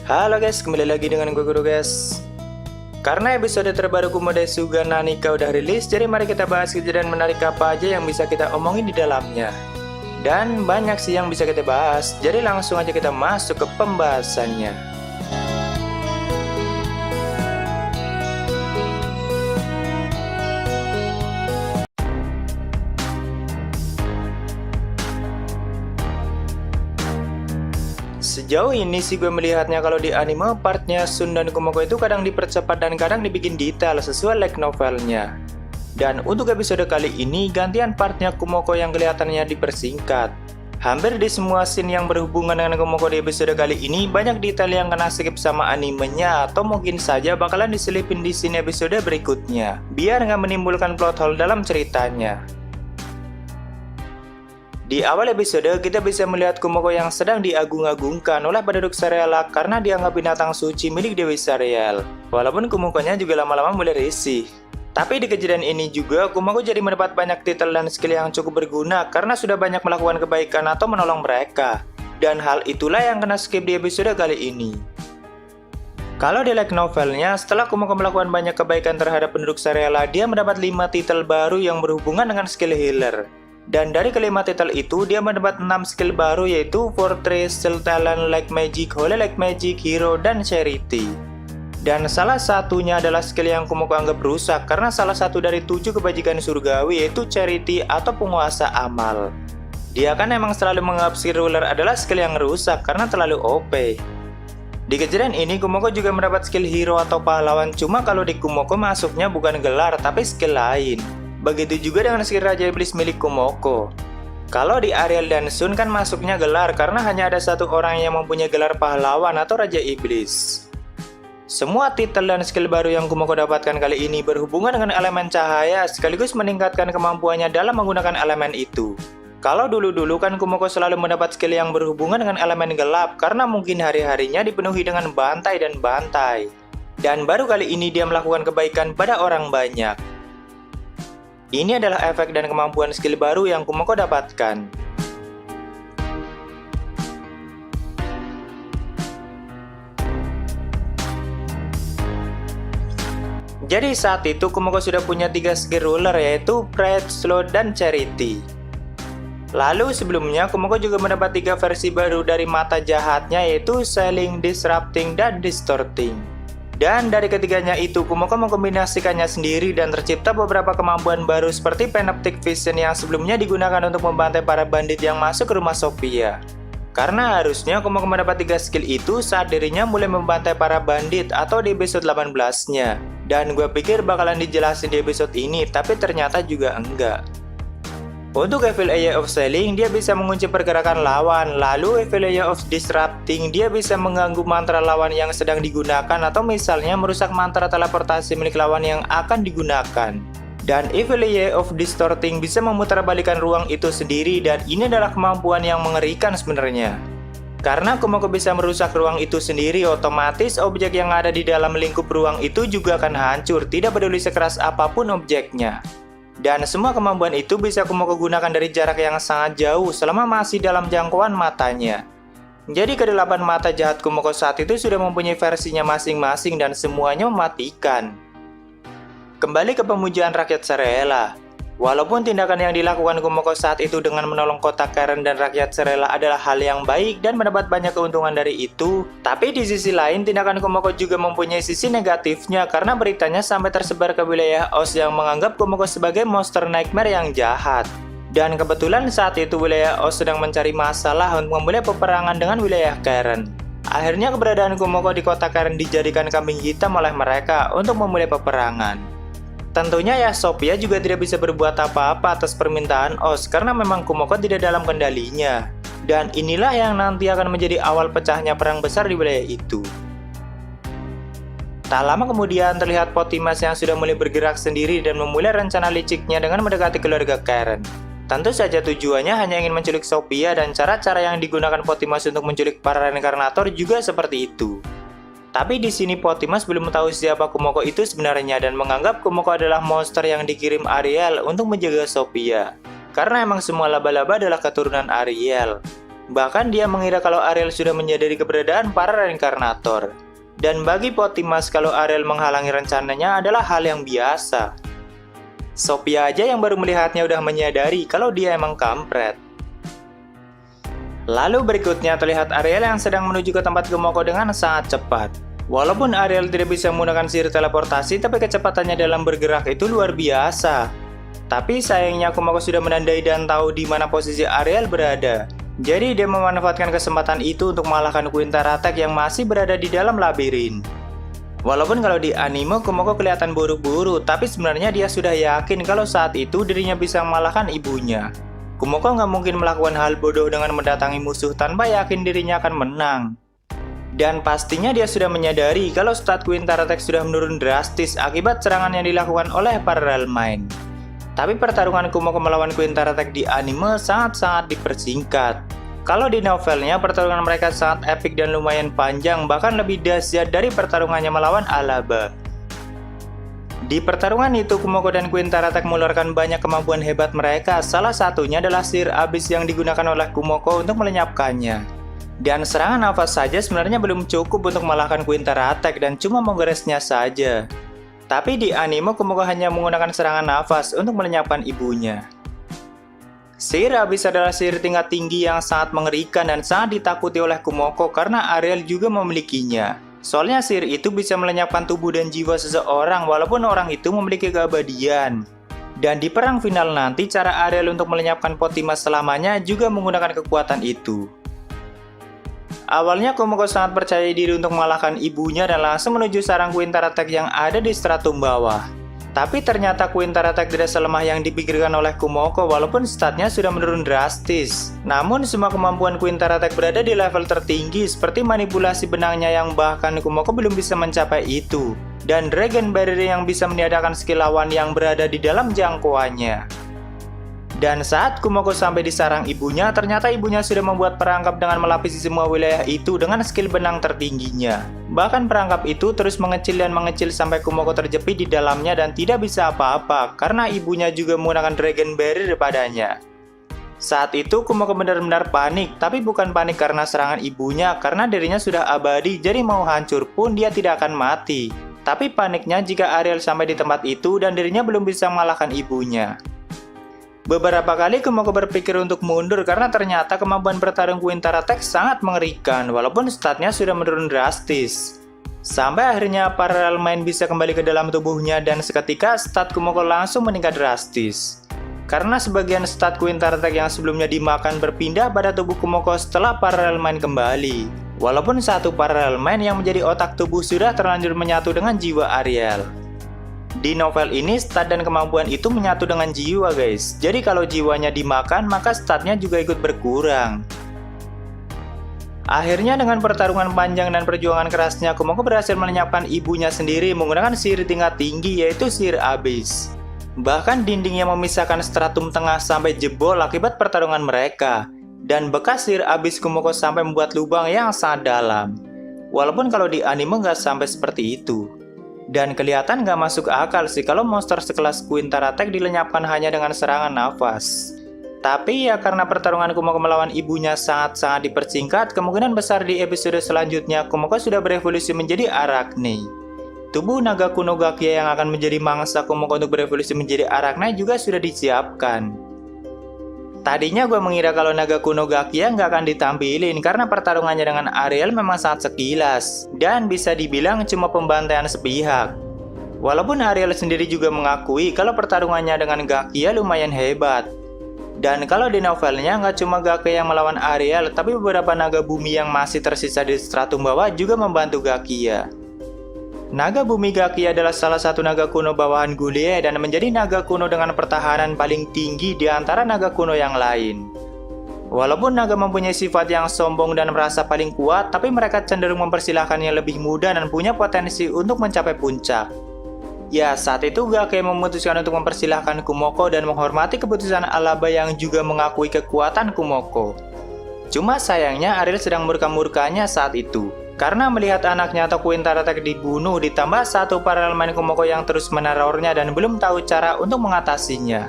Halo guys, kembali lagi dengan gue Guru guys. Karena episode terbaru Kumodesuga Nanika udah rilis, jadi mari kita bahas kejadian menarik apa aja yang bisa kita omongin di dalamnya. Dan banyak sih yang bisa kita bahas, jadi langsung aja kita masuk ke pembahasannya. Sejauh ini sih gue melihatnya kalau di anime partnya Sun dan Kumoko itu kadang dipercepat dan kadang dibikin detail sesuai light novelnya. Dan untuk episode kali ini gantian partnya Kumoko yang kelihatannya dipersingkat. Hampir di semua scene yang berhubungan dengan Kumoko di episode kali ini banyak detail yang kena skip sama animenya atau mungkin saja bakalan diselipin di scene episode berikutnya biar nggak menimbulkan plot hole dalam ceritanya. Di awal episode, kita bisa melihat Kumoko yang sedang diagung-agungkan oleh penduduk Sarela karena dianggap binatang suci milik Dewi Sariel. Walaupun Kumokonya juga lama-lama mulai risih. Tapi di kejadian ini juga, Kumoko jadi mendapat banyak titel dan skill yang cukup berguna karena sudah banyak melakukan kebaikan atau menolong mereka. Dan hal itulah yang kena skip di episode kali ini. Kalau di light novelnya, setelah Kumoko melakukan banyak kebaikan terhadap penduduk Sarela, dia mendapat 5 titel baru yang berhubungan dengan skill healer. Dan dari kelima titel itu, dia mendapat 6 skill baru yaitu Fortress, Skill Talent, Like Magic, Holy Like Magic, Hero, dan Charity. Dan salah satunya adalah skill yang Kumoko anggap rusak karena salah satu dari 7 kebajikan surgawi yaitu Charity atau penguasa amal. Dia kan emang selalu menganggap skill ruler adalah skill yang rusak karena terlalu OP. Di kejadian ini, Kumoko juga mendapat skill hero atau pahlawan, cuma kalau di Kumoko masuknya bukan gelar tapi skill lain. Begitu juga dengan skill Raja Iblis milik Kumoko. Kalau di Ariel dan Sun kan masuknya gelar karena hanya ada satu orang yang mempunyai gelar pahlawan atau Raja Iblis. Semua titel dan skill baru yang Kumoko dapatkan kali ini berhubungan dengan elemen cahaya sekaligus meningkatkan kemampuannya dalam menggunakan elemen itu. Kalau dulu-dulu kan Kumoko selalu mendapat skill yang berhubungan dengan elemen gelap karena mungkin hari-harinya dipenuhi dengan bantai dan bantai. Dan baru kali ini dia melakukan kebaikan pada orang banyak. Ini adalah efek dan kemampuan skill baru yang Kumoko dapatkan. Jadi saat itu Kumoko sudah punya 3 skill ruler yaitu Pride, Slow, dan Charity. Lalu sebelumnya Kumoko juga mendapat 3 versi baru dari mata jahatnya yaitu Selling, Disrupting, dan Distorting. Dan dari ketiganya itu, Kumoko mengkombinasikannya sendiri dan tercipta beberapa kemampuan baru seperti Panoptic Vision yang sebelumnya digunakan untuk membantai para bandit yang masuk ke rumah Sophia. Karena harusnya Kumoko mendapat 3 skill itu saat dirinya mulai membantai para bandit atau di episode 18-nya. Dan gue pikir bakalan dijelasin di episode ini, tapi ternyata juga enggak. Untuk Evil Eye of Selling, dia bisa mengunci pergerakan lawan, lalu Evil Eye of Disrupting, dia bisa mengganggu mantra lawan yang sedang digunakan atau misalnya merusak mantra teleportasi milik lawan yang akan digunakan. Dan Evil Eye of Distorting bisa memutarbalikan ruang itu sendiri dan ini adalah kemampuan yang mengerikan sebenarnya. Karena Kumoko bisa merusak ruang itu sendiri, otomatis objek yang ada di dalam lingkup ruang itu juga akan hancur, tidak peduli sekeras apapun objeknya. Dan semua kemampuan itu bisa Kumoko gunakan dari jarak yang sangat jauh selama masih dalam jangkauan matanya. Jadi ke-8 mata jahat Kumoko saat itu sudah mempunyai versinya masing-masing dan semuanya mematikan. Kembali ke pemujaan rakyat Sarela. Walaupun tindakan yang dilakukan Kumoko saat itu dengan menolong kota Karen dan rakyat Sarela adalah hal yang baik dan mendapat banyak keuntungan dari itu, tapi di sisi lain tindakan Kumoko juga mempunyai sisi negatifnya karena beritanya sampai tersebar ke wilayah Oz yang menganggap Kumoko sebagai monster nightmare yang jahat. Dan kebetulan saat itu wilayah Oz sedang mencari masalah untuk memulai peperangan dengan wilayah Karen. Akhirnya keberadaan Kumoko di kota Karen dijadikan kambing hitam oleh mereka untuk memulai peperangan. Tentunya ya Sophia juga tidak bisa berbuat apa-apa atas permintaan Oz karena memang Kumoko tidak dalam kendalinya. Dan inilah yang nanti akan menjadi awal pecahnya perang besar di wilayah itu. Tak lama kemudian terlihat Potimas yang sudah mulai bergerak sendiri dan memulai rencana liciknya dengan mendekati keluarga Karen. Tentu saja tujuannya hanya ingin menculik Sophia dan cara-cara yang digunakan Potimas untuk menculik para reinkarnator juga seperti itu. Tapi di sini Potimas belum tahu siapa Kumoko itu sebenarnya dan menganggap Kumoko adalah monster yang dikirim Ariel untuk menjaga Sophia. Karena emang semua laba-laba adalah keturunan Ariel. Bahkan dia mengira kalau Ariel sudah menyadari keberadaan para reinkarnator. Dan bagi Pothimas, kalau Ariel menghalangi rencananya adalah hal yang biasa. Sophia aja yang baru melihatnya udah menyadari kalau dia emang kampret. Lalu berikutnya terlihat Ariel yang sedang menuju ke tempat Kumoko dengan sangat cepat. Walaupun Ariel tidak bisa menggunakan sihir teleportasi, tapi kecepatannya dalam bergerak itu luar biasa. Tapi sayangnya Kumoko sudah menandai dan tahu di mana posisi Ariel berada. Jadi dia memanfaatkan kesempatan itu untuk mengalahkan Queen Taratek yang masih berada di dalam labirin. Walaupun kalau di anime Kumoko kelihatan buru-buru, tapi sebenarnya dia sudah yakin kalau saat itu dirinya bisa mengalahkan ibunya. Kumoko nggak mungkin melakukan hal bodoh dengan mendatangi musuh tanpa yakin dirinya akan menang. Dan pastinya dia sudah menyadari kalau stat Queen Taratek sudah menurun drastis akibat serangan yang dilakukan oleh para Realmine. Tapi pertarungan Kumoko melawan Queen Taratek di anime sangat-sangat dipersingkat. Kalau di novelnya pertarungan mereka sangat epik dan lumayan panjang, bahkan lebih dahsyat dari pertarungannya melawan Alaba. Di pertarungan itu Kumoko dan Queen Taratek mengeluarkan banyak kemampuan hebat mereka, salah satunya adalah sihir abis yang digunakan oleh Kumoko untuk melenyapkannya. Dan serangan nafas saja sebenarnya belum cukup untuk mengalahkan Queen Taratek dan cuma menggoresnya saja. Tapi di anime Kumoko hanya menggunakan serangan nafas untuk melenyapkan ibunya. Sihir abis adalah sihir tingkat tinggi yang sangat mengerikan dan sangat ditakuti oleh Kumoko karena Ariel juga memilikinya. Soalnya sihir itu bisa melenyapkan tubuh dan jiwa seseorang walaupun orang itu memiliki keabadian. Dan di perang final nanti cara Ariel untuk melenyapkan Pothimas selamanya juga menggunakan kekuatan itu. Awalnya Kumoko sangat percaya diri untuk mengalahkan ibunya dan langsung menuju sarang Queen Taratek yang ada di stratum bawah. Tapi ternyata Queen Taratek tidak selemah yang dipikirkan oleh Kumoko walaupun statnya sudah menurun drastis. Namun semua kemampuan Queen Taratek berada di level tertinggi seperti manipulasi benangnya yang bahkan Kumoko belum bisa mencapai itu. Dan Dragon Barrier yang bisa meniadakan skill lawan yang berada di dalam jangkauannya. Dan saat Kumoko sampai di sarang ibunya, ternyata ibunya sudah membuat perangkap dengan melapisi semua wilayah itu dengan skill benang tertingginya. Bahkan perangkap itu terus mengecil dan mengecil sampai Kumoko terjepit di dalamnya dan tidak bisa apa-apa karena ibunya juga menggunakan Dragon Barrier padanya. Saat itu Kumoko benar-benar panik, tapi bukan panik karena serangan ibunya karena dirinya sudah abadi jadi mau hancur pun dia tidak akan mati. Tapi paniknya jika Ariel sampai di tempat itu dan dirinya belum bisa mengalahkan ibunya. Beberapa kali Kumoko berpikir untuk mundur karena ternyata kemampuan bertarung Queen Taratek sangat mengerikan walaupun statnya sudah menurun drastis. Sampai akhirnya para Realmine bisa kembali ke dalam tubuhnya dan seketika stat Kumoko langsung meningkat drastis. Karena sebagian stat Queen Taratek yang sebelumnya dimakan berpindah pada tubuh Kumoko setelah para Realmine kembali. Walaupun satu para Realmine yang menjadi otak tubuh sudah terlanjur menyatu dengan jiwa Ariel. Di novel ini stat dan kemampuan itu menyatu dengan jiwa guys. Jadi kalau jiwanya dimakan maka statnya juga ikut berkurang. Akhirnya dengan pertarungan panjang dan perjuangan kerasnya Kumoko berhasil melenyapkan ibunya sendiri menggunakan sihir tingkat tinggi yaitu sihir abis. Bahkan dinding yang memisahkan stratum tengah sampai jebol akibat pertarungan mereka. Dan bekas sihir abis Kumoko sampai membuat lubang yang sangat dalam. Walaupun kalau di anime nggak sampai seperti itu. Dan kelihatan gak masuk akal sih kalau monster sekelas Queen Taratek dilenyapkan hanya dengan serangan nafas. Tapi ya karena pertarungan Kumoko melawan ibunya sangat-sangat dipersingkat, kemungkinan besar di episode selanjutnya Kumoko sudah berevolusi menjadi Arachne. Tubuh naga kuno Gakia yang akan menjadi mangsa Kumoko untuk berevolusi menjadi Arachne juga sudah disiapkan. Tadinya gue mengira kalau naga kuno Gakia nggak akan ditampilin karena pertarungannya dengan Ariel memang sangat sekilas dan bisa dibilang cuma pembantaian sepihak. Walaupun Ariel sendiri juga mengakui kalau pertarungannya dengan Gakia lumayan hebat. Dan kalau di novelnya nggak cuma Gakia yang melawan Ariel, tapi beberapa naga bumi yang masih tersisa di stratum bawah juga membantu Gakia. Naga bumi Gakia adalah salah satu naga kuno bawahan Gulie dan menjadi naga kuno dengan pertahanan paling tinggi di antara naga kuno yang lain. Walaupun naga mempunyai sifat yang sombong dan merasa paling kuat, tapi mereka cenderung mempersilahkan yang lebih muda dan punya potensi untuk mencapai puncak. Ya, saat itu Gakia memutuskan untuk mempersilahkan Kumoko dan menghormati keputusan Alaba yang juga mengakui kekuatan Kumoko. Cuma sayangnya Ariel sedang murka-murkanya saat itu. Karena melihat anaknya atau Queen Taratek dibunuh ditambah satu para Realmine Kumoko yang terus menerornya dan belum tahu cara untuk mengatasinya.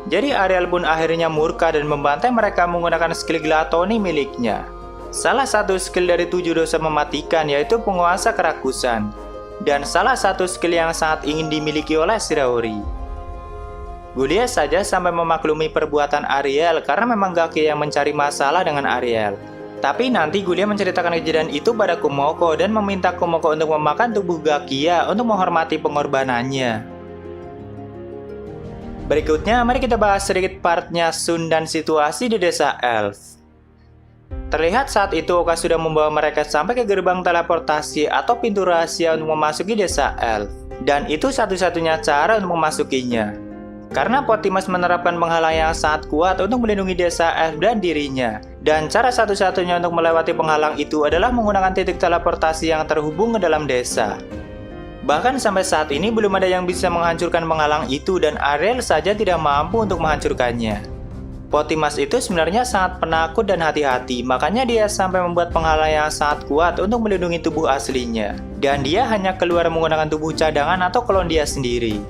Jadi Ariel pun akhirnya murka dan membantai mereka menggunakan skill Gluttony miliknya. Salah satu skill dari 7 dosa mematikan yaitu penguasa kerakusan. Dan salah satu skill yang sangat ingin dimiliki oleh Shiraori. Gulia saja sampai memaklumi perbuatan Ariel karena memang Gakia yang mencari masalah dengan Ariel. Tapi nanti Gulia menceritakan kejadian itu pada Kumoko dan meminta Kumoko untuk memakan tubuh Gakia untuk menghormati pengorbanannya. Berikutnya, mari kita bahas sedikit partnya Sun dan situasi di desa Elf. Terlihat saat itu Oka sudah membawa mereka sampai ke gerbang teleportasi atau pintu rahasia untuk memasuki desa Elf. Dan itu satu-satunya cara untuk memasukinya. Karena Potimas menerapkan penghalang yang sangat kuat untuk melindungi desa Elf dan dirinya. Dan cara satu-satunya untuk melewati penghalang itu adalah menggunakan titik teleportasi yang terhubung ke dalam desa. Bahkan sampai saat ini belum ada yang bisa menghancurkan penghalang itu dan Ariel saja tidak mampu untuk menghancurkannya. Potimas itu sebenarnya sangat penakut dan hati-hati, makanya dia sampai membuat penghalang yang sangat kuat untuk melindungi tubuh aslinya. Dan dia hanya keluar menggunakan tubuh cadangan atau klon dia sendiri.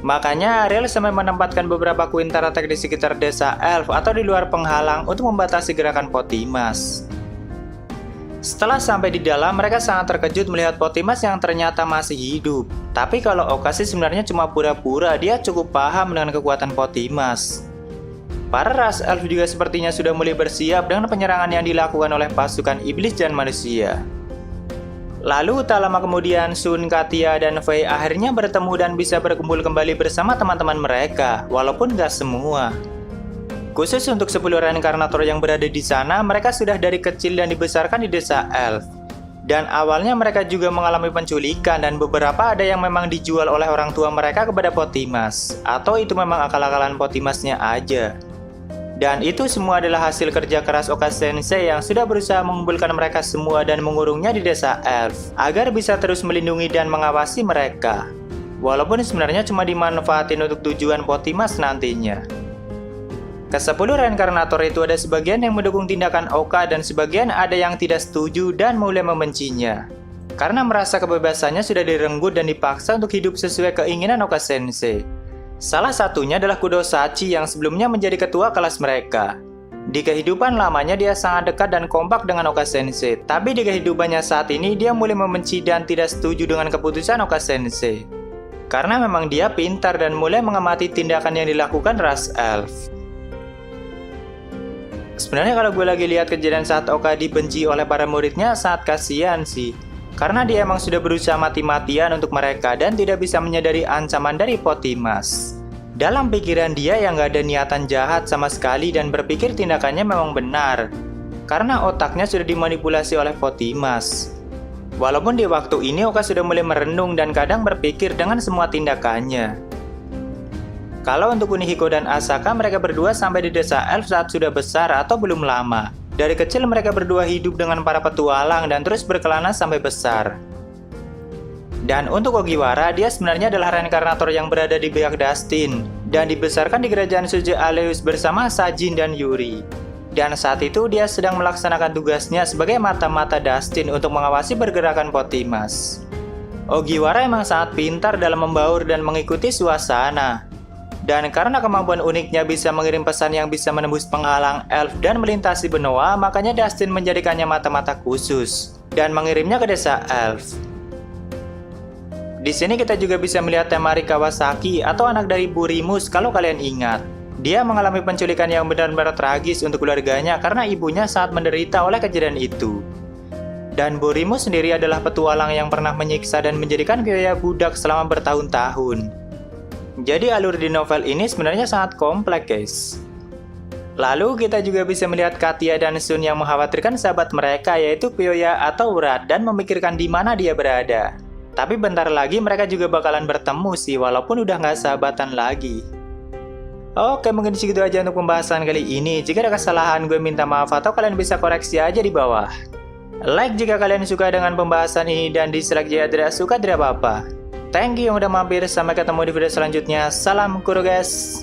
Makanya Ariel sampai menempatkan beberapa Quintarattack di sekitar desa Elf atau di luar penghalang untuk membatasi gerakan Potimas. Setelah sampai di dalam, mereka sangat terkejut melihat Potimas yang ternyata masih hidup. Tapi kalau Oka sih sebenarnya cuma pura-pura, dia cukup paham dengan kekuatan Potimas. Para ras Elf juga sepertinya sudah mulai bersiap dengan penyerangan yang dilakukan oleh pasukan iblis dan manusia. Lalu tak lama kemudian Sun, Katia, dan Fei akhirnya bertemu dan bisa berkumpul kembali bersama teman-teman mereka, walaupun gak semua. Khusus untuk 10 reinkarnator yang berada di sana, mereka sudah dari kecil dan dibesarkan di desa Elf. Dan awalnya mereka juga mengalami penculikan dan beberapa ada yang memang dijual oleh orang tua mereka kepada Potimas. Atau itu memang akal-akalan Potimasnya aja. Dan itu semua adalah hasil kerja keras Oka Sensei yang sudah berusaha mengumpulkan mereka semua dan mengurungnya di desa Elf. Agar bisa terus melindungi dan mengawasi mereka. Walaupun sebenarnya cuma dimanfaatin untuk tujuan Potimas nantinya. Ke-10 reinkarnator itu ada sebagian yang mendukung tindakan Oka dan sebagian ada yang tidak setuju dan mulai membencinya. Karena merasa kebebasannya sudah direnggut dan dipaksa untuk hidup sesuai keinginan Oka Sensei. Salah satunya adalah Kudosachi yang sebelumnya menjadi ketua kelas mereka. Di kehidupan lamanya dia sangat dekat dan kompak dengan Oka Sensei, tapi di kehidupannya saat ini dia mulai membenci dan tidak setuju dengan keputusan Oka Sensei. Karena memang dia pintar dan mulai mengamati tindakan yang dilakukan ras Elf. Sebenarnya kalau gue lagi lihat kejadian saat Oka dibenci oleh para muridnya, sangat kasihan sih. Karena dia emang sudah berusaha mati-matian untuk mereka dan tidak bisa menyadari ancaman dari Potimas. Dalam pikiran dia yang gak ada niatan jahat sama sekali dan berpikir tindakannya memang benar. Karena otaknya sudah dimanipulasi oleh Potimas. Walaupun di waktu ini Oka sudah mulai merenung dan kadang berpikir dengan semua tindakannya. Kalau untuk Kunihiko dan Asaka, mereka berdua sampai di desa Elf saat sudah besar atau belum lama. Dari kecil mereka berdua hidup dengan para petualang dan terus berkelana sampai besar. Dan untuk Ogiwara, dia sebenarnya adalah reinkarnator yang berada di pihak Dustin dan dibesarkan di kerajaan Suzu Aleus bersama Sajin dan Yuri. Dan saat itu dia sedang melaksanakan tugasnya sebagai mata-mata Dustin untuk mengawasi pergerakan Potimas. Ogiwara emang sangat pintar dalam membaur dan mengikuti suasana. Dan karena kemampuan uniknya bisa mengirim pesan yang bisa menembus penghalang Elf dan melintasi benua, makanya Dustin menjadikannya mata-mata khusus dan mengirimnya ke desa Elf. Di sini kita juga bisa melihat Temari Kawasaki atau anak dari Burimus kalau kalian ingat. Dia mengalami penculikan yang benar-benar tragis untuk keluarganya karena ibunya sangat menderita oleh kejadian itu. Dan Burimus sendiri adalah petualang yang pernah menyiksa dan menjadikan Kyoya budak selama bertahun-tahun. Jadi alur di novel ini sebenarnya sangat kompleks guys. Lalu kita juga bisa melihat Katia dan Sun yang mengkhawatirkan sahabat mereka yaitu Kyoya atau Urat dan memikirkan di mana dia berada. Tapi bentar lagi mereka juga bakalan bertemu sih walaupun udah nggak sahabatan lagi. Oke, mungkin segitu aja untuk pembahasan kali ini. Jika ada kesalahan gue minta maaf atau kalian bisa koreksi aja di bawah. Like jika kalian suka dengan pembahasan ini dan dislike jika tidak suka tidak apa-apa. Thank you yang udah mampir, sampai ketemu di video selanjutnya. Salam Kuro guys.